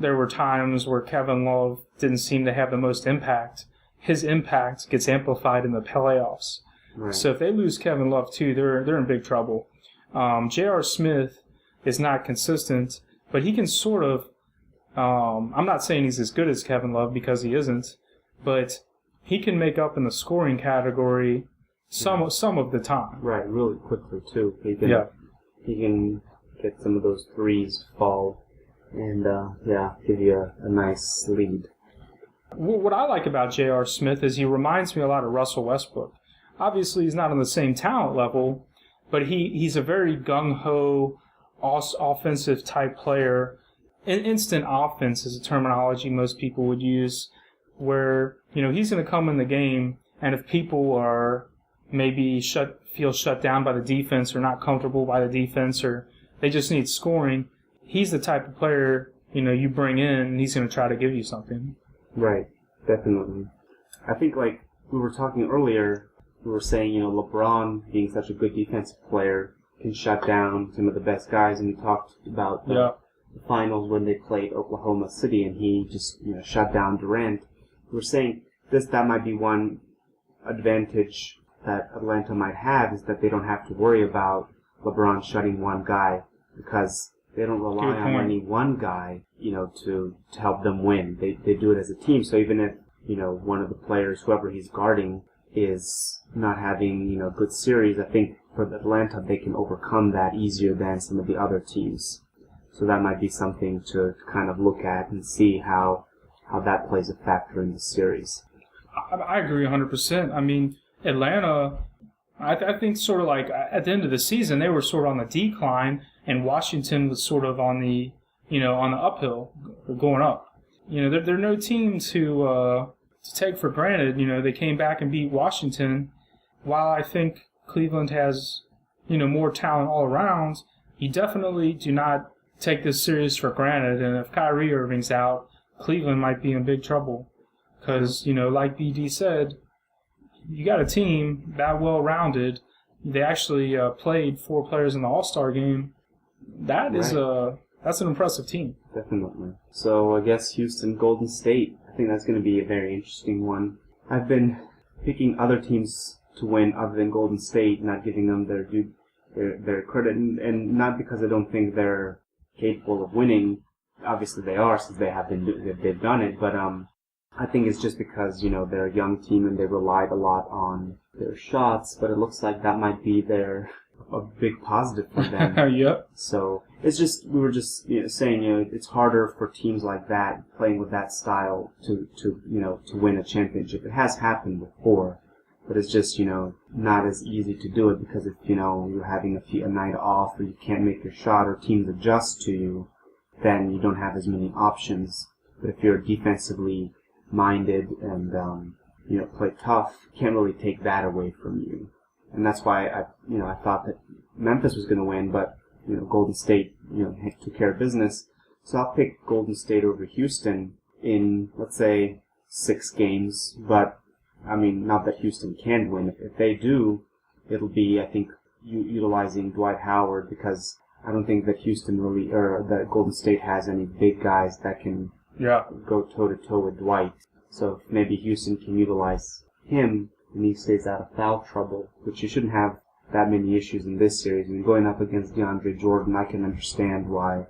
there were times where Kevin Love didn't seem to have the most impact. His impact gets amplified in the playoffs. Right. So if they lose Kevin Love too, they're in big trouble. J.R. Smith is not consistent, but he can sort of. I'm not saying he's as good as Kevin Love because he isn't, but he can make up in the scoring category some of the time. Right, really quickly too. He can get some of those threes to fall, and give you a nice lead. What I like about J.R. Smith is he reminds me a lot of Russell Westbrook. Obviously, he's not on the same talent level, but he's a very gung-ho, offensive type player. Instant offense is a terminology most people would use, where he's going to come in the game, and if people are maybe feel shut down by the defense or not comfortable by the defense, or they just need scoring, he's the type of player you bring in, and he's going to try to give you something. Right, definitely. I think like we were talking earlier, we were saying LeBron being such a good defensive player can shut down some of the best guys, and we talked about the finals when they played Oklahoma City, and he just shut down Durant. We were saying that might be one advantage that Atlanta might have is that they don't have to worry about LeBron shutting one guy because they don't rely on any one guy, to help them win. They do it as a team. So even if, one of the players, whoever he's guarding, is not having, a good series, I think for Atlanta they can overcome that easier than some of the other teams. So that might be something to kind of look at and see how that plays a factor in the series. I agree 100%. I mean, Atlanta, I think sort of like at the end of the season, they were sort of on the decline, and Washington was sort of on the, on the uphill, going up. They're no team to take for granted. They came back and beat Washington. While I think Cleveland has, more talent all around, you definitely do not take this series for granted. And if Kyrie Irving's out, Cleveland might be in big trouble. Because, like BD said, you got a team that well-rounded. They actually played 4 players in the All-Star game. That's an impressive team. Definitely. So I guess Houston, Golden State. I think that's going to be a very interesting one. I've been picking other teams to win other than Golden State, not giving them their credit, and not because I don't think they're capable of winning. Obviously they are, since they've done it. But I think it's just because they're a young team and they relied a lot on their shots. But it looks like that might be a big positive for them. Yep. So we were just saying it's harder for teams like that playing with that style to win a championship. It has happened before, but it's just not as easy to do it because if you're having a night off or you can't make your shot or teams adjust to you, then you don't have as many options. But if you're defensively minded and play tough, you can't really take that away from you. And that's why I thought that Memphis was going to win, but Golden State took care of business. So I'll pick Golden State over Houston in, let's say, 6 games. But I mean, not that Houston can win. If they do, it'll be, I think, utilizing Dwight Howard, because I don't think that that Golden State has any big guys that can go toe-to-toe with Dwight. So if maybe Houston can utilize him and he stays out of foul trouble, which you shouldn't have that many issues in this series. And going up against DeAndre Jordan, I can understand why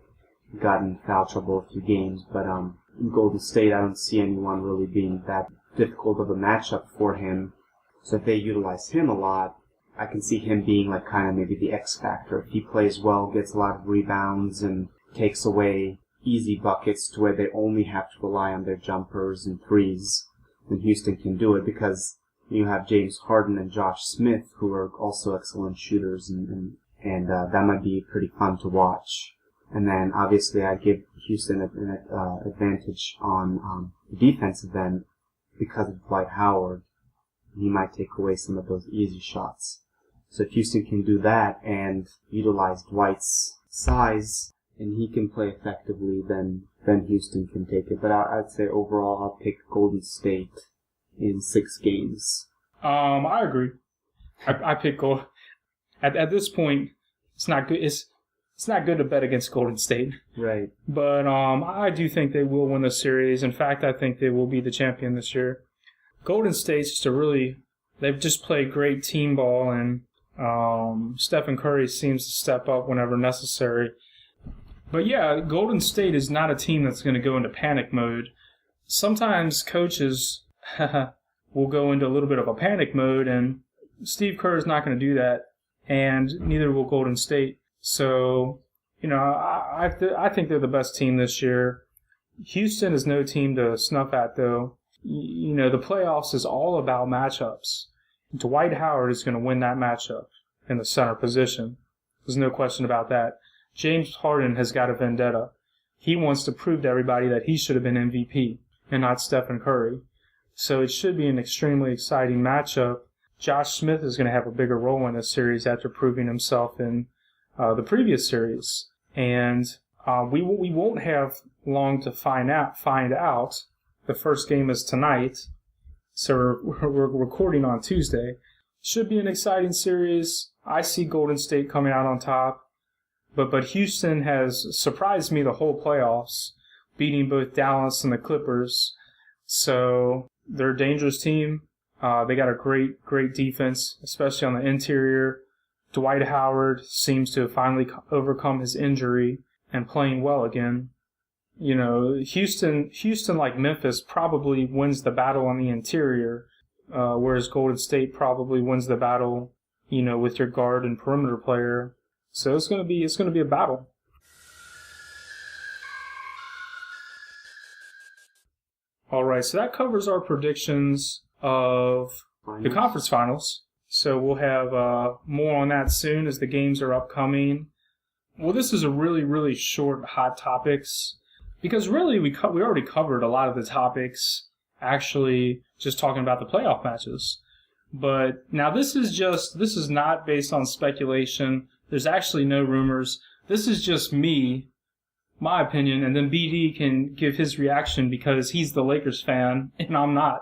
he got in foul trouble a few games. But in Golden State, I don't see anyone really being that difficult of a matchup for him. So if they utilize him a lot, I can see him being like kind of maybe the X factor. If he plays well, gets a lot of rebounds, and takes away easy buckets to where they only have to rely on their jumpers and threes, then Houston can do it, because you have James Harden and Josh Smith, who are also excellent shooters, and that might be pretty fun to watch. And then obviously I give Houston an advantage on the defensive end because of Dwight Howard. He might take away some of those easy shots. So if Houston can do that and utilize Dwight's size, and he can play effectively, then Houston can take it. But I'd say overall I'll pick Golden State in 6 games. I agree. I pick Gold. At this point, it's not good. It's not good to bet against Golden State. Right. But I do think they will win the series. In fact, I think they will be the champion this year. Golden State's they've just played great team ball, and Stephen Curry seems to step up whenever necessary. But yeah, Golden State is not a team that's going to go into panic mode. Sometimes coaches will go into a little bit of a panic mode, and Steve Kerr is not going to do that, and neither will Golden State. So, I think they're the best team this year. Houston is no team to snuff at, though. The playoffs is all about matchups. Dwight Howard is going to win that matchup in the center position. There's no question about that. James Harden has got a vendetta. He wants to prove to everybody that he should have been MVP and not Stephen Curry. So it should be an extremely exciting matchup. Josh Smith is going to have a bigger role in this series after proving himself in the previous series. And we won't have long to find out. The first game is tonight, so we're recording on Tuesday. Should be an exciting series. I see Golden State coming out on top. But Houston has surprised me the whole playoffs, beating both Dallas and the Clippers. So they're a dangerous team. They got a great defense, especially on the interior. Dwight Howard seems to have finally overcome his injury and playing well again. You know, Houston, like Memphis, probably wins the battle on the interior, whereas Golden State probably wins the battle, you know, with your guard and perimeter player. So it's gonna be a battle. All right, so that covers our predictions of the conference finals. So we'll have more on that soon as the games are upcoming. Well, this is a really short hot topics because really we already covered a lot of the topics. Actually, just talking about the playoff matches. But now this is not based on speculation. There's actually no rumors. This is just me, my opinion, and then BD can give his reaction because he's the Lakers fan and I'm not.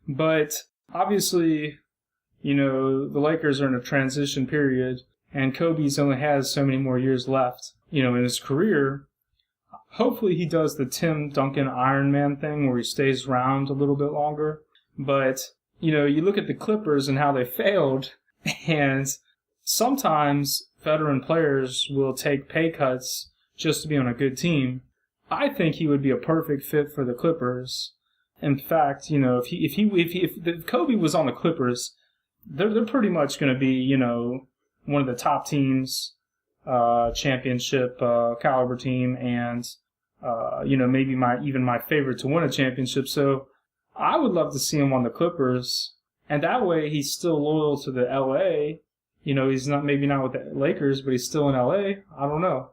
But obviously, you know, the Lakers are in a transition period and Kobe's only has so many more years left, you know, in his career. Hopefully he does the Tim Duncan Iron Man thing where he stays around a little bit longer. But, you know, you look at the Clippers and how they failed, and sometimes veteran players will take pay cuts just to be on a good team. I think he would be a perfect fit for the Clippers. In fact, you know, if Kobe was on the Clippers, they're pretty much going to be, you know, one of the top teams, championship caliber team, and you know, maybe my favorite to win a championship. So I would love to see him on the Clippers, and that way he's still loyal to the LA. You know, he's maybe not with the Lakers, but he's still in LA. I don't know.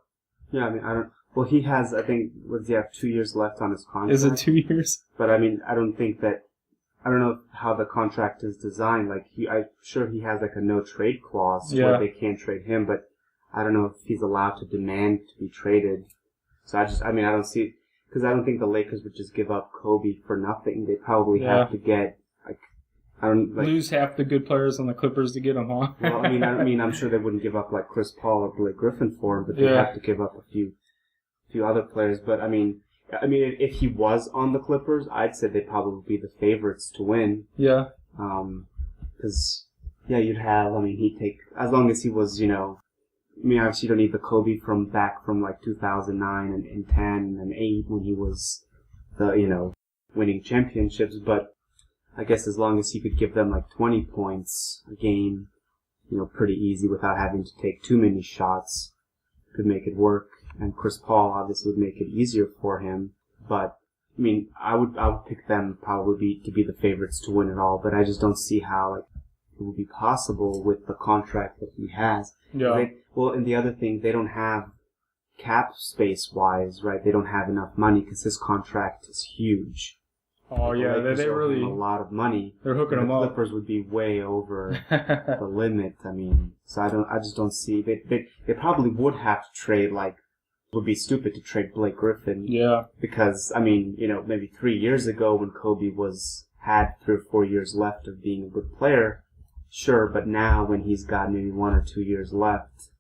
Yeah, I mean, I don't. Well, he has, I think, does he have 2 years left on his contract? Is it 2 years? But I mean, I don't know how the contract is designed. Like, I'm sure he has like a no trade clause where they can't trade him, but I don't know if he's allowed to demand to be traded. So I don't see it, because I don't think the Lakers would just give up Kobe for nothing. They probably have to get, lose half the good players on the Clippers to get him, huh? Well, I'm sure they wouldn't give up like Chris Paul or Blake Griffin for him, but they have to give up a few other players. But I mean, if he was on the Clippers, I'd say they'd probably be the favorites to win. Yeah. Because you'd have. I mean, he'd take, as long as he was, you know. I mean, obviously you don't need the Kobe from like 2009 and 10 and 8 when he was winning championships, but I guess as long as he could give them like 20 points a game, you know, pretty easy without having to take too many shots, could make it work. And Chris Paul obviously would make it easier for him. But I mean, I would pick them probably to be the favorites to win it all. But I just don't see how it would be possible with the contract that he has. Yeah. And the other thing, they don't have cap space wise, right? They don't have enough money because his contract is huge. Oh yeah, they really a lot of money. They're hooking him up. The Clippers would be way over the limit. I mean, so I just don't see. They probably would have to trade. Like, it would be stupid to trade Blake Griffin. Yeah. Because I mean, you know, maybe 3 years ago when Kobe had 3 or 4 years left of being a good player, sure. But now when he's got maybe 1 or 2 years left,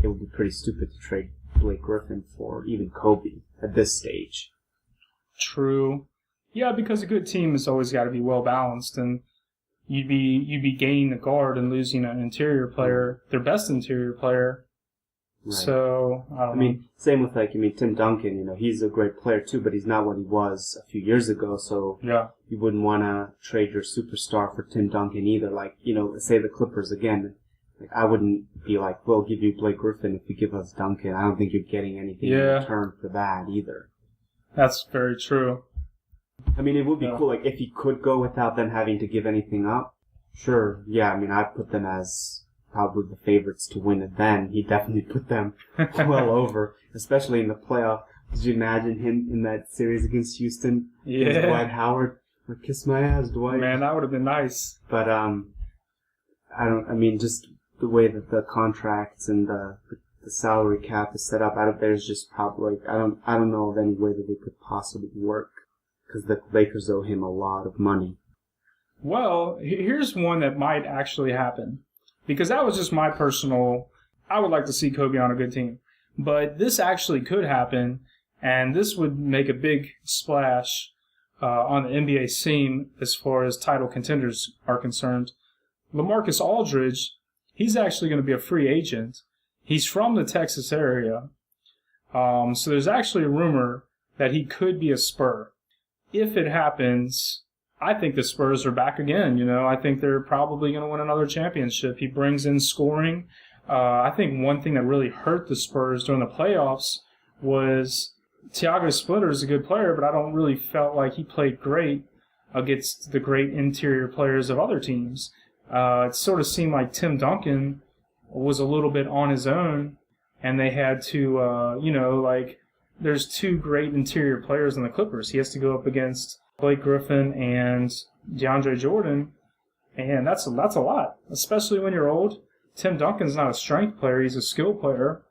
it would be pretty stupid to trade Blake Griffin for even Kobe at this stage. True. Yeah, because a good team has always got to be well balanced, and you'd be gaining a guard and losing an interior player, their best interior player. Right. So I mean, same with Tim Duncan. You know, he's a great player too, but he's not what he was a few years ago. So you wouldn't want to trade your superstar for Tim Duncan either. Like, you know, say the Clippers again. Like, I wouldn't be like, we'll give you Blake Griffin if you give us Duncan. I don't think you're getting anything in return for that either. That's very true. I mean, it would be cool, like, if he could go without them having to give anything up. Sure, yeah, I mean, I'd put them as probably the favorites to win it then. He'd definitely put them well over, especially in the playoff. Did you imagine him in that series against Houston? Yeah. Dwight Howard? Or kiss my ass, Dwight. Man, that would have been nice. But, just the way that the contracts and the salary cap is set up, there's just probably, I don't know of any way that it could possibly work. Because the Lakers owe him a lot of money. Well, here's one that might actually happen. Because that was just my personal... I would like to see Kobe on a good team. But this actually could happen, and this would make a big splash. on the NBA scene as far as title contenders are concerned. LaMarcus Aldridge, he's actually going to be a free agent. He's from the Texas area. So there's actually a rumor that he could be a Spur. If it happens, I think the Spurs are back again. I think they're probably going to win another championship. He brings in scoring. I think one thing that really hurt the Spurs during the playoffs was Thiago Splitter is a good player, but I don't really felt like he played great against the great interior players of other teams. It sort of seemed like Tim Duncan was a little bit on his own, and they had to, there's two great interior players on the Clippers. He has to go up against Blake Griffin and DeAndre Jordan, and that's a lot, especially when you're old. Tim Duncan's not a strength player; he's a skill player,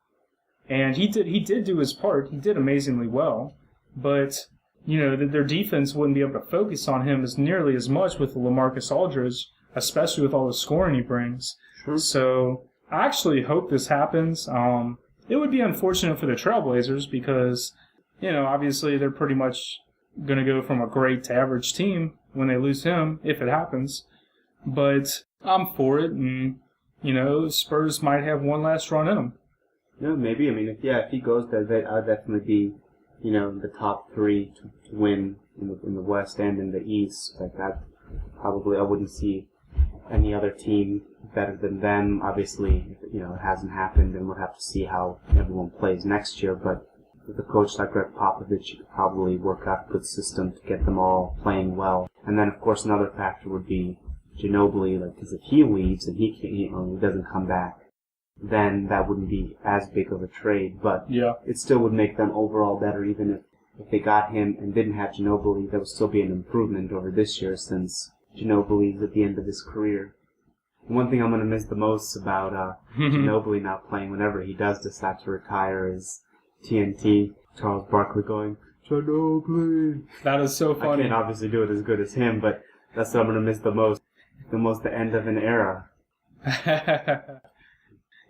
and he did do his part. He did amazingly well, but their defense wouldn't be able to focus on him as nearly as much with LaMarcus Aldridge, especially with all the scoring he brings. Sure. So I actually hope this happens. It would be unfortunate for the Trailblazers because, obviously they're pretty much going to go from a great to average team when they lose him, if it happens. But I'm for it, and, Spurs might have one last run in them. Yeah, maybe. I mean, if he goes there, I'll definitely be, the top three to win in the West and in the East. Like that, probably I wouldn't see any other team better than them. Obviously, it hasn't happened, and we'll have to see how everyone plays next year. But with a coach like Greg Popovich, you could probably work out a good system to get them all playing well. And then, of course, another factor would be Ginobili, because if he leaves and he doesn't come back, then that wouldn't be as big of a trade. But it still would make them overall better, even if they got him and didn't have Ginobili. That would still be an improvement over this year, since Ginobili is at the end of his career. One thing I'm going to miss the most about Ginobili not playing whenever he does decide to retire is TNT, Charles Barkley going, Ginobili. That is so funny. I can't obviously do it as good as him, but that's what I'm going to miss the most. The end of an era.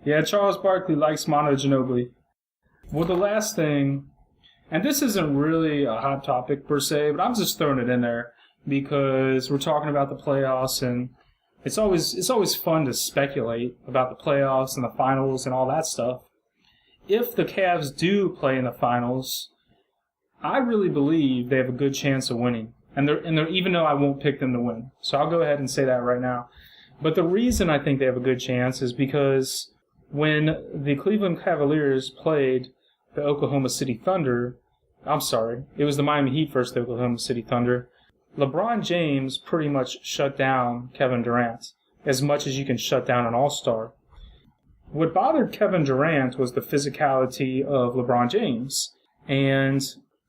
Yeah, Charles Barkley likes Manu Ginobili. Well, the last thing, and this isn't really a hot topic per se, but I'm just throwing it in there because we're talking about the playoffs, and it's always fun to speculate about the playoffs and the finals and all that stuff. If the Cavs do play in the finals, I really believe they have a good chance of winning. And they're even though I won't pick them to win. So I'll go ahead and say that right now. But the reason I think they have a good chance is because when the Cleveland Cavaliers played the Oklahoma City Thunder, it was the Miami Heat versus the Oklahoma City Thunder, LeBron James pretty much shut down Kevin Durant as much as you can shut down an all-star. What bothered Kevin Durant was the physicality of LeBron James. And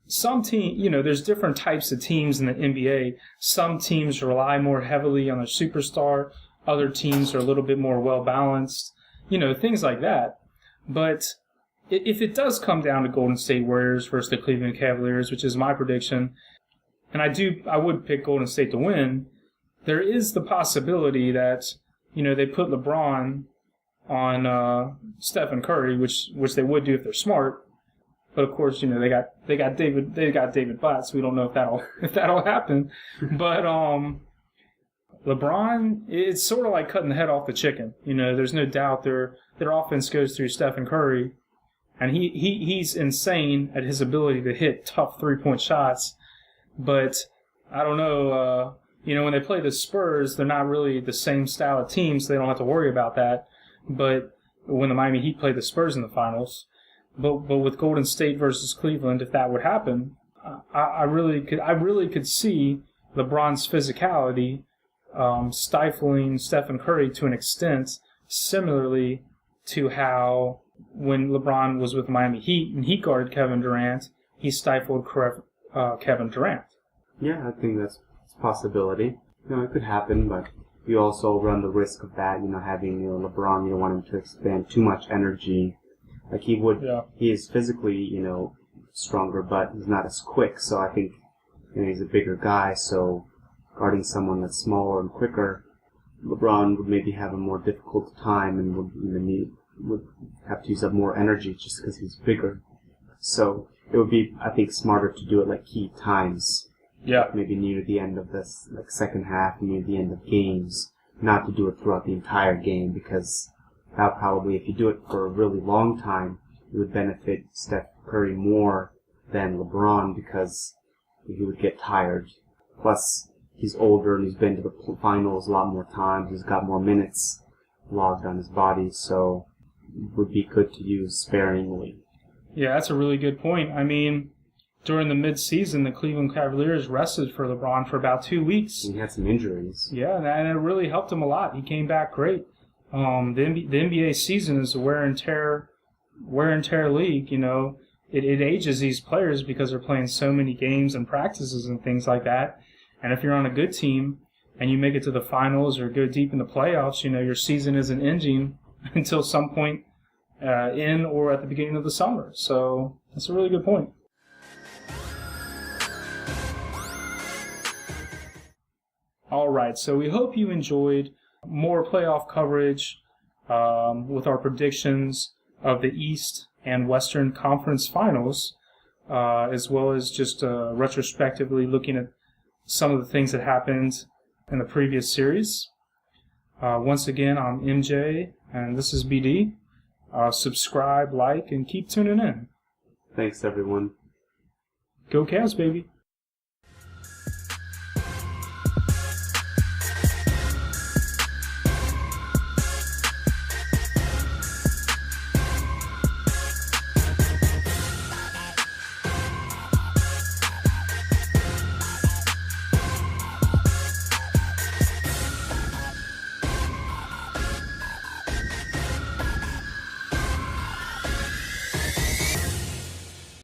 some team, there's different types of teams in the NBA. Some teams rely more heavily on their superstar. Other teams are a little bit more well-balanced. Things like that. But if it does come down to Golden State Warriors versus the Cleveland Cavaliers, which is my prediction, and I would pick Golden State to win, there is the possibility that, they put LeBron on Stephen Curry, which they would do if they're smart. But of course, they got David Blatt, so we don't know if that'll happen. But LeBron, it's sort of like cutting the head off the chicken. There's no doubt their offense goes through Stephen Curry, and he's insane at his ability to hit tough 3-point shots. But I don't know, when they play the Spurs, they're not really the same style of team, so they don't have to worry about that. But when the Miami Heat play the Spurs in the finals, but with Golden State versus Cleveland, if that would happen, I really could see LeBron's physicality stifling Stephen Curry to an extent, similarly to how when LeBron was with Miami Heat and he guarded Kevin Durant, he stifled Kevin Durant. Yeah, I think that's a possibility. It could happen, but you also run the risk of that, having LeBron, wanting to expand too much energy. Like he would, He is physically, stronger, but he's not as quick. So I think, he's a bigger guy. So guarding someone that's smaller and quicker, LeBron would maybe have a more difficult time and would have to use up more energy just because he's bigger. So it would be, I think, smarter to do it like key times. Yeah. Maybe near the end of this, like second half, near the end of games, not to do it throughout the entire game, because that probably, if you do it for a really long time, it would benefit Steph Curry more than LeBron, because he would get tired. Plus, he's older and he's been to the finals a lot more times. He's got more minutes logged on his body, so it would be good to use sparingly. Yeah, that's a really good point. I mean, during the mid-season, the Cleveland Cavaliers rested for LeBron for about 2 weeks. He had some injuries. Yeah, and it really helped him a lot. He came back great. The NBA season is a wear and tear league. You know, it ages these players because they're playing so many games and practices and things like that. And if you're on a good team and you make it to the finals or go deep in the playoffs, you know, your season isn't ending until some point in or at the beginning of the summer. So that's a really good point. All right, so we hope you enjoyed more playoff coverage with our predictions of the East and Western Conference Finals, as well as just retrospectively looking at some of the things that happened in the previous series. Once again, I'm MJ, and this is BD. Subscribe, like, and keep tuning in. Thanks, everyone. Go Cavs, baby.